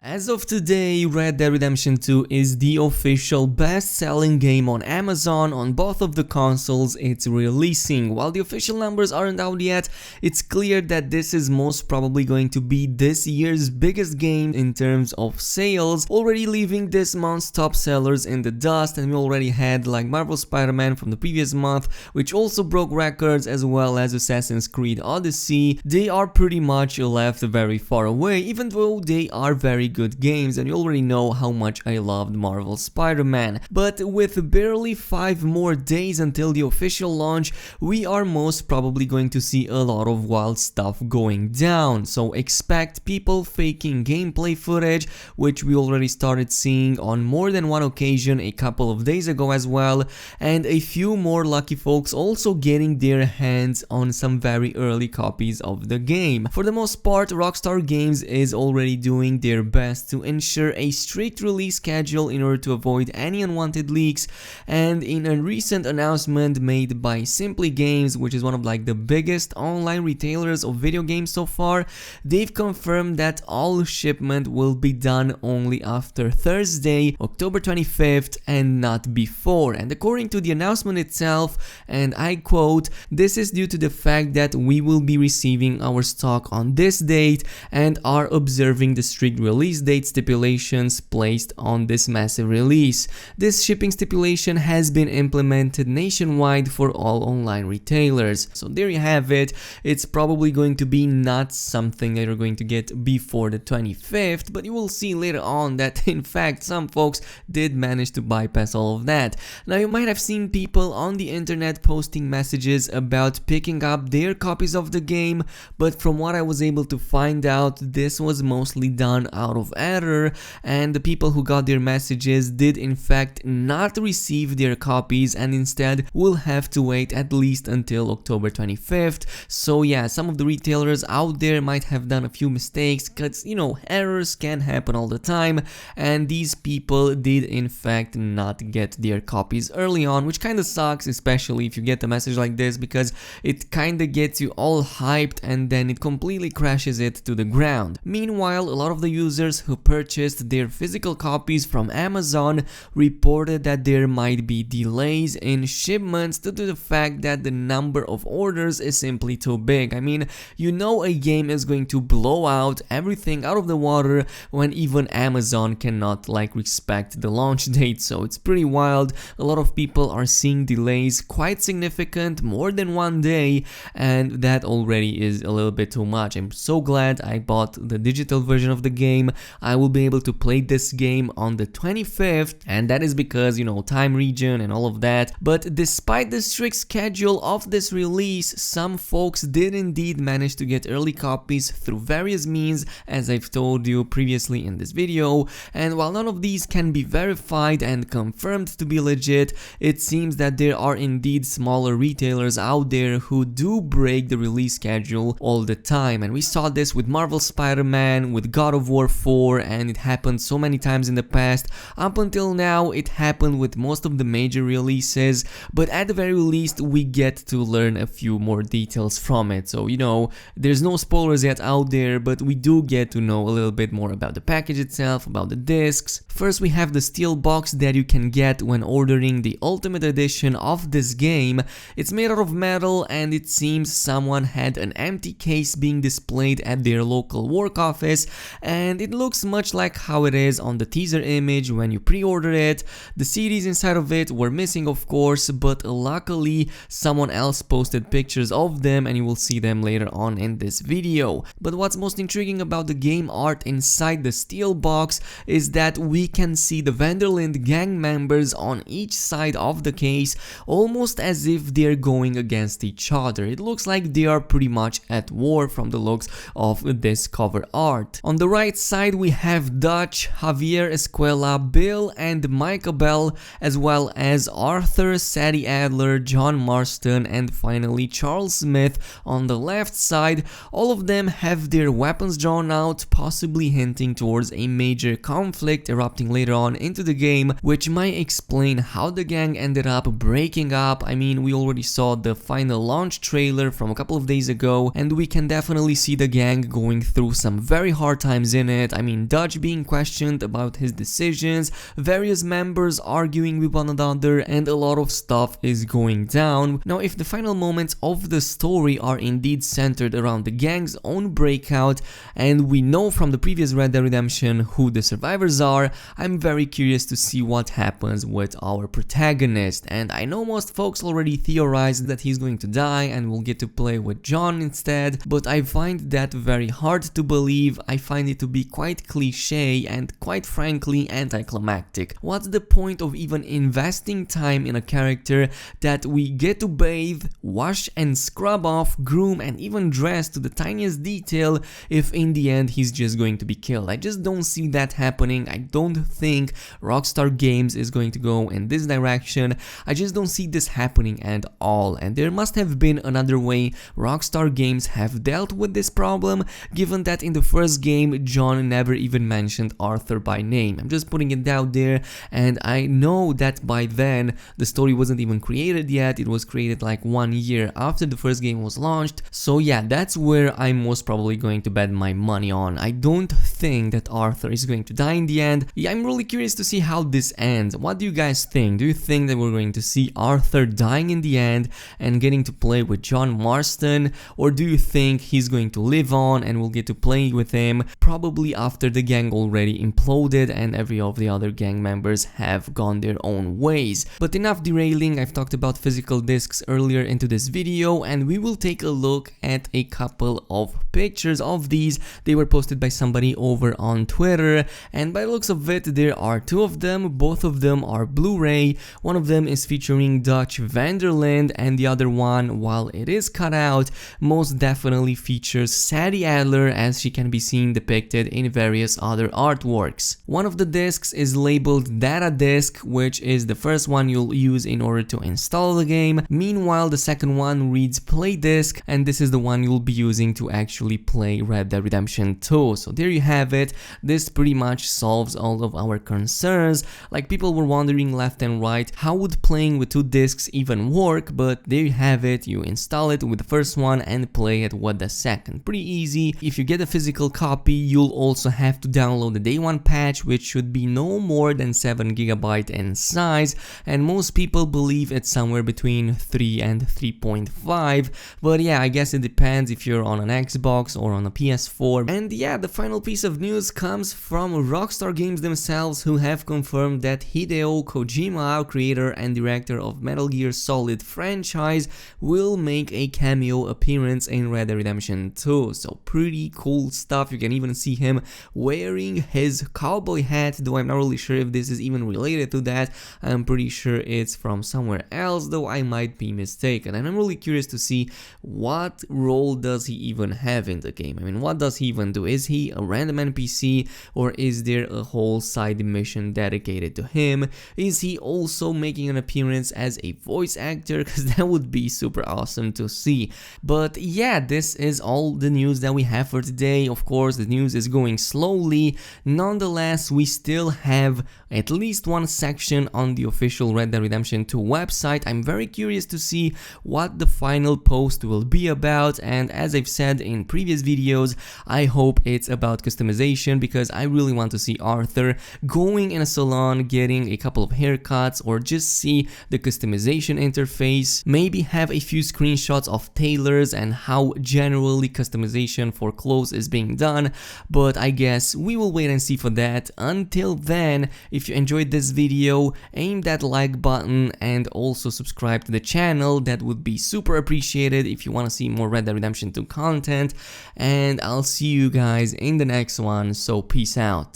As of today, Red Dead Redemption 2 is the official best-selling game on Amazon on both of the consoles it's releasing. While the official numbers aren't out yet, it's clear that this is most probably going to be this year's biggest game in terms of sales, already leaving this month's top sellers in the dust, and we already had like Marvel Spider-Man from the previous month, which also broke records, as well as Assassin's Creed Odyssey. They are pretty much left very far away, even though they are very good games, and you already know how much I loved Marvel Spider-Man. But with barely 5 more days until the official launch, we are most probably going to see a lot of wild stuff going down. So expect people faking gameplay footage, which we already started seeing on more than one occasion a couple of days ago as well, and a few more lucky folks also getting their hands on some very early copies of the game. For the most part, Rockstar Games is already doing their best to ensure a strict release schedule in order to avoid any unwanted leaks, and in a recent announcement made by Simply Games, which is one of like the biggest online retailers of video games so far, they've confirmed that all shipment will be done only after Thursday, October 25th, and not before. And according to the announcement itself, and I quote, "This is due to the fact that we will be receiving our stock on this date and are observing the strict release date stipulations placed on this massive release. This shipping stipulation has been implemented nationwide for all online retailers." So there you have it. It's probably going to be not something that you're going to get before the 25th, but you will see later on that in fact some folks did manage to bypass all of that. Now you might have seen people on the internet posting messages about picking up their copies of the game, but from what I was able to find out, this was mostly done out of error, and the people who got their messages did in fact not receive their copies and instead will have to wait at least until October 25th. So yeah, some of the retailers out there might have done a few mistakes, because you know, errors can happen all the time, and these people did in fact not get their copies early on, which kind of sucks, especially if you get a message like this, because it kind of gets you all hyped and then it completely crashes it to the ground. Meanwhile, a lot of the users who purchased their physical copies from Amazon reported that there might be delays in shipments due to the fact that the number of orders is simply too big. I mean, you know, a game is going to blow out everything out of the water when even Amazon cannot like respect the launch date, so it's pretty wild. A lot of people are seeing delays quite significant, more than 1 day, and that already is a little bit too much. I'm so glad I bought the digital version of the game. I will be able to play this game on the 25th, and that is because, you know, time region and all of that. But despite the strict schedule of this release, some folks did indeed manage to get early copies through various means, as I've told you previously in this video. And while none of these can be verified and confirmed to be legit, it seems that there are indeed smaller retailers out there who do break the release schedule all the time. And we saw this with Marvel Spider-Man, with God of War 4, and it happened so many times in the past. Up until now, it happened with most of the major releases, but at the very least we get to learn a few more details from it. So you know, there's no spoilers yet out there, but we do get to know a little bit more about the package itself, about the discs. First, we have the steel box that you can get when ordering the Ultimate Edition of this game. It's made out of metal, and it seems someone had an empty case being displayed at their local work office, and it looks much like how it is on the teaser image when you pre-order it. The CDs inside of it were missing, of course, but luckily someone else posted pictures of them, and you will see them later on in this video. But what's most intriguing about the game art inside the steel box is that we can see the Vanderlyn gang members on each side of the case, almost as if they're going against each other. It looks like they are pretty much at war from the looks of this cover art. On the right side we have Dutch, Javier Escuela, Bill and Micah Bell, as well as Arthur, Sadie Adler, John Marston, and finally Charles Smith on the left side. All of them have their weapons drawn out, possibly hinting towards a major conflict erupting later on into the game, which might explain how the gang ended up breaking up. I mean, we already saw the final launch trailer from a couple of days ago, and we can definitely see the gang going through some very hard times in it. I mean, Dutch being questioned about his decisions, various members arguing with one another, and a lot of stuff is going down. Now, if the final moments of the story are indeed centered around the gang's own breakout, and we know from the previous Red Dead Redemption who the survivors are, I'm very curious to see what happens with our protagonist. And I know most folks already theorized that he's going to die and we'll get to play with John instead, but I find that very hard to believe. I find it to be quite cliche and quite frankly anticlimactic. What's the point of even investing time in a character that we get to bathe, wash and scrub off, groom and even dress to the tiniest detail if in the end he's just going to be killed? I just don't see that happening. I don't think Rockstar Games is going to go in this direction. I just don't see this happening at all, and there must have been another way Rockstar Games have dealt with this problem, given that in the first game John never even mentioned Arthur by name. I'm just putting it out there, and I know that by then the story wasn't even created yet. It was created like 1 year after the first game was launched, so yeah, that's where I'm most probably going to bet my money on. I don't think that Arthur is going to die in the end. Yeah, I'm really curious to see how this ends. What do you guys think? Do you think that we're going to see Arthur dying in the end and getting to play with John Marston, or do you think he's going to live on and we'll get to play with him probably after the gang already imploded and every of the other gang members have gone their own ways? But enough derailing. I've talked about physical discs earlier into this video, and we will take a look at a couple of pictures of these. They were posted by somebody over on Twitter, and by the looks of it there are two of them. Both of them are Blu-ray. One of them is featuring Dutch Vanderland, and the other one, while it is cut out, most definitely features Sadie Adler, as she can be seen depicted in various other artworks. One of the discs is labeled Data Disc, which is the first one you'll use in order to install the game. Meanwhile, the second one reads Play Disc, and this is the one you'll be using to actually play Red Dead Redemption 2. So there you have it. This pretty much solves all of our concerns. Like, people were wondering left and right, how would playing with two discs even work? But there you have it. You install it with the first one and play it with the second. Pretty easy. If you get a physical copy, you'll also have to download the day one patch, which should be no more than 7 GB in size, and most people believe it's somewhere between 3 and 3.5, but yeah, I guess it depends if you're on an Xbox or on a PS4. And yeah, the final piece of news comes from Rockstar Games themselves, who have confirmed that Hideo Kojima, creator and director of Metal Gear Solid franchise, will make a cameo appearance in Red Dead Redemption 2. So pretty cool stuff. You can even see him wearing his cowboy hat, though I'm not really sure if this is even related to that. I'm pretty sure it's from somewhere else, though I might be mistaken. And I'm really curious to see what role does he even have in the game. I mean, what does he even do? Is he a random NPC, or is there a whole side mission dedicated to him? Is he also making an appearance as a voice actor? Because that would be super awesome to see. But yeah, this is all the news that we have for today. Of course, the news is going slowly. Nonetheless, we still have at least one section on the official Red Dead Redemption 2 website. I'm very curious to see what the final post will be about, and as I've said in previous videos, I hope it's about customization, because I really want to see Arthur going in a salon, getting a couple of haircuts, or just see the customization interface, maybe have a few screenshots of tailors and how generally customization for clothes is being done. But I guess we will wait and see for that. Until then, if you enjoyed this video, aim that like button and also subscribe to the channel. That would be super appreciated if you want to see more Red Dead Redemption 2 content, and I'll see you guys in the next one, so peace out.